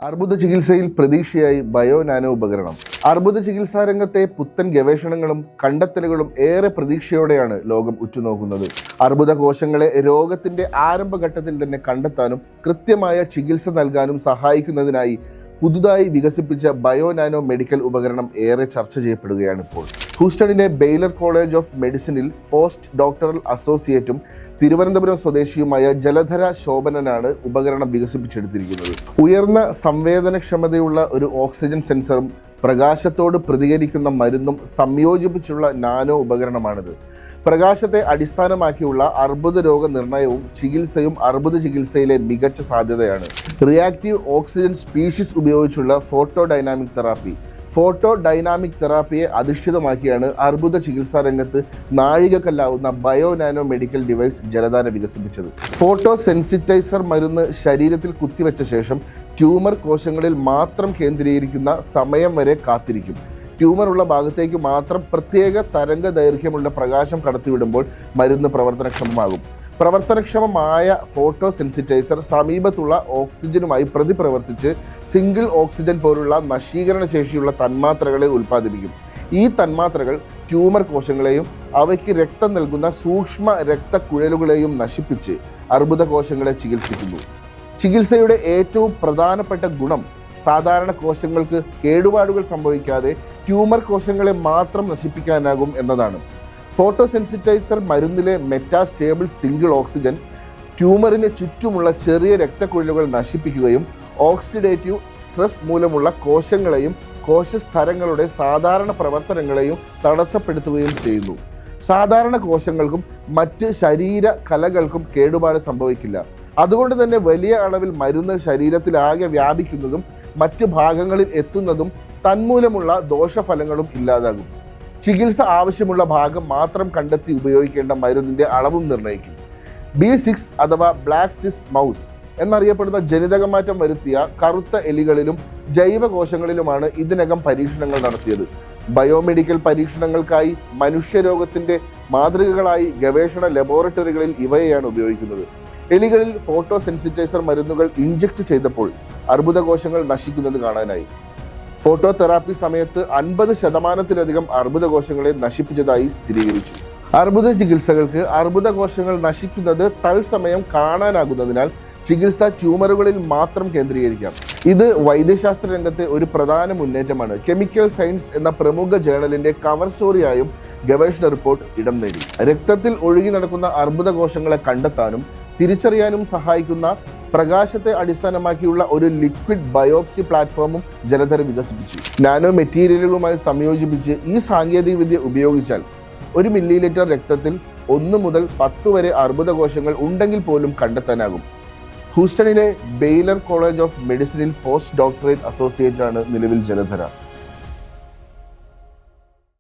അർബുദ ചികിത്സയിൽ പ്രതീക്ഷയായി bio nano ഉപകരണം. അർബുദ ചികിത്സാ രംഗത്തെ പുത്തൻ ഗവേഷണങ്ങളും കണ്ടെത്തലുകളും ഏറെ പ്രതീക്ഷയോടെയാണ് ലോകം ഉറ്റുനോക്കുന്നത്. അർബുദ കോശങ്ങളെ രോഗത്തിന്റെ ആരംഭഘട്ടത്തിൽ തന്നെ കണ്ടെത്താനും കൃത്യമായ ചികിത്സ നൽകാനും സഹായിക്കുന്നതിനായി പുതുതായി വികസിപ്പിച്ച ബയോ നാനോ മെഡിക്കൽ ഉപകരണം ഏറെ ചർച്ച ചെയ്യപ്പെടുകയാണ് ഇപ്പോൾ. ഹൂസ്റ്റണിലെ ബെയ്ലർ കോളേജ് ഓഫ് മെഡിസിനിൽ പോസ്റ്റ് ഡോക്ടറൽ അസോസിയേറ്റും തിരുവനന്തപുരം സ്വദേശിയുമായ ജലധര ശോഭനനാണ് ഉപകരണം വികസിപ്പിച്ചെടുത്തിരിക്കുന്നത്. ഉയർന്ന സംവേദനക്ഷമതയുള്ള ഒരു ഓക്സിജൻ സെൻസറും പ്രകാശത്തോട് പ്രതികരിക്കുന്ന മരുന്നും സംയോജിപ്പിച്ചുള്ള നാനോ ഉപകരണമാണിത്. പ്രകാശത്തെ അടിസ്ഥാനമാക്കിയുള്ള അർബുദ രോഗനിർണയവും ചികിത്സയും അർബുദ ചികിത്സയിലെ മികച്ച സാധ്യതയാണ്. റിയാക്റ്റീവ് ഓക്സിജൻ സ്പീഷീസ് ഉപയോഗിച്ചുള്ള ഫോട്ടോ ഡൈനാമിക് തെറാപ്പിയെ അധിഷ്ഠിതമാക്കിയാണ് അർബുദ ചികിത്സാ രംഗത്ത് നാഴികക്കല്ലാവുന്ന ബയോ നാനോ മെഡിക്കൽ ഡിവൈസ് ജലധാര വികസിപ്പിച്ചത്. ഫോട്ടോ സെൻസിറ്റൈസർ മരുന്ന് ശരീരത്തിൽ കുത്തിവെച്ച ശേഷം ട്യൂമർ കോശങ്ങളിൽ മാത്രം കേന്ദ്രീകരിക്കുന്ന സമയം വരെ കാത്തിരിക്കും. ട്യൂമറുള്ള ഭാഗത്തേക്ക് മാത്രം പ്രത്യേക തരംഗ ദൈർഘ്യമുള്ള പ്രകാശം കടത്തിവിടുമ്പോൾ മരുന്ന് പ്രവർത്തനക്ഷമമാകും. പ്രവർത്തനക്ഷമമായ ഫോട്ടോ സെൻസിറ്റൈസർ സമീപത്തുള്ള ഓക്സിജനുമായി പ്രതിപ്രവർത്തിച്ച് സിംഗിൾ ഓക്സിജൻ പോലുള്ള നശീകരണ ശേഷിയുള്ള തന്മാത്രകളെ ഉൽപ്പാദിപ്പിക്കും. ഈ തന്മാത്രകൾ ട്യൂമർ കോശങ്ങളെയും അവയ്ക്ക് രക്തം നൽകുന്ന സൂക്ഷ്മ രക്തക്കുഴലുകളെയും നശിപ്പിച്ച് അർബുദ കോശങ്ങളെ ചികിത്സിക്കുന്നു. ചികിത്സയുടെ ഏറ്റവും പ്രധാനപ്പെട്ട ഗുണം സാധാരണ കോശങ്ങൾക്ക് കേടുപാടുകൾ സംഭവിക്കാതെ ട്യൂമർ കോശങ്ങളെ മാത്രം നശിപ്പിക്കാനാകും എന്നതാണ്. ഫോട്ടോ സെൻസിറ്റൈസർ മരുന്നിലെ മെറ്റാസ്റ്റേബിൾ സിംഗിൾ ഓക്സിജൻ ട്യൂമറിന് ചുറ്റുമുള്ള ചെറിയ രക്തക്കുഴലുകൾ നശിപ്പിക്കുകയും ഓക്സിഡേറ്റീവ് സ്ട്രെസ് മൂലമുള്ള കോശങ്ങളെയും കോശസ്തരങ്ങളുടെ സാധാരണ പ്രവർത്തനങ്ങളെയും തടസ്സപ്പെടുത്തുകയും ചെയ്യുന്നു. സാധാരണ കോശങ്ങൾക്കും മറ്റ് ശരീര കലകൾക്കും കേടുപാട് സംഭവിക്കില്ല. അതുകൊണ്ട് തന്നെ വലിയ അളവിൽ മരുന്ന് ശരീരത്തിലാകെ വ്യാപിക്കുന്നതും മറ്റ് ഭാഗങ്ങളിൽ എത്തുന്നതും തന്മൂലമുള്ള ദോഷഫലങ്ങളും ഇല്ലാതാകും. ചികിത്സ ആവശ്യമുള്ള ഭാഗം മാത്രം കണ്ടെത്തി ഉപയോഗിക്കേണ്ട മരുന്നിൻ്റെ അളവും നിർണ്ണയിക്കും. B6 അഥവാ ബ്ലാക്ക് സിസ് മൗസ് എന്നറിയപ്പെടുന്ന ജനിതകമാറ്റം വരുത്തിയ കറുത്ത എലികളിലും ജൈവകോശങ്ങളിലുമാണ് ഇതിനകം പരീക്ഷണങ്ങൾ നടത്തിയത്. ബയോമെഡിക്കൽ പരീക്ഷണങ്ങൾക്കായി മനുഷ്യരോഗത്തിൻ്റെ മാതൃകകളായി ഗവേഷണ ലബോറട്ടറികളിൽ ഇവയെയാണ് ഉപയോഗിക്കുന്നത്. എലികളിൽ ഫോട്ടോ സെൻസിറ്റൈസർ മരുന്നുകൾ ഇഞ്ചക്ട് ചെയ്തപ്പോൾ അർബുദ കോശങ്ങൾ നശിക്കുന്നത് കാണാനായി. ഫോട്ടോ തെറാപ്പി സമയത്ത് 50% അർബുദ കോശങ്ങളെ നശിപ്പിച്ചതായി സ്ഥിരീകരിച്ചു. അർബുദ ചികിത്സകൾക്ക് അർബുദ കോശങ്ങൾ നശിക്കുന്നത് തത്സമയം കാണാനാകുന്നതിനാൽ ചികിത്സ ട്യൂമറുകളിൽ മാത്രം കേന്ദ്രീകരിക്കാം. ഇത് വൈദ്യശാസ്ത്ര രംഗത്തെ ഒരു പ്രധാന മുന്നേറ്റമാണ്. കെമിക്കൽ സയൻസ് എന്ന പ്രമുഖ ജേണലിന്റെ കവർ സ്റ്റോറിയായും ഗവേഷണ റിപ്പോർട്ട് ഇടം നേടി. രക്തത്തിൽ ഒഴുകി നടക്കുന്ന അർബുദ കോശങ്ങളെ കണ്ടെത്താനും തിരിച്ചറിയാനും സഹായിക്കുന്ന പ്രകാശത്തെ അടിസ്ഥാനമാക്കിയുള്ള ഒരു ലിക്വിഡ് ബയോപ്സി പ്ലാറ്റ്ഫോമും ജലധര വികസിപ്പിച്ചു. നാനോ മെറ്റീരിയലുകളുമായി സംയോജിപ്പിച്ച് ഈ സാങ്കേതികവിദ്യ ഉപയോഗിച്ചാൽ 1 മില്ലിലിറ്റർ രക്തത്തിൽ 1 മുതൽ 10 വരെ അർബുദ കോശങ്ങൾ ഉണ്ടെങ്കിൽ പോലും കണ്ടെത്താനാകും. ഹൂസ്റ്റണിലെ ബെയ്ലർ കോളേജ് ഓഫ് മെഡിസിനിൽ പോസ്റ്റ് ഡോക്ടറേറ്റ് അസോസിയേറ്റ് ആണ് നിലവിൽ ജലധര.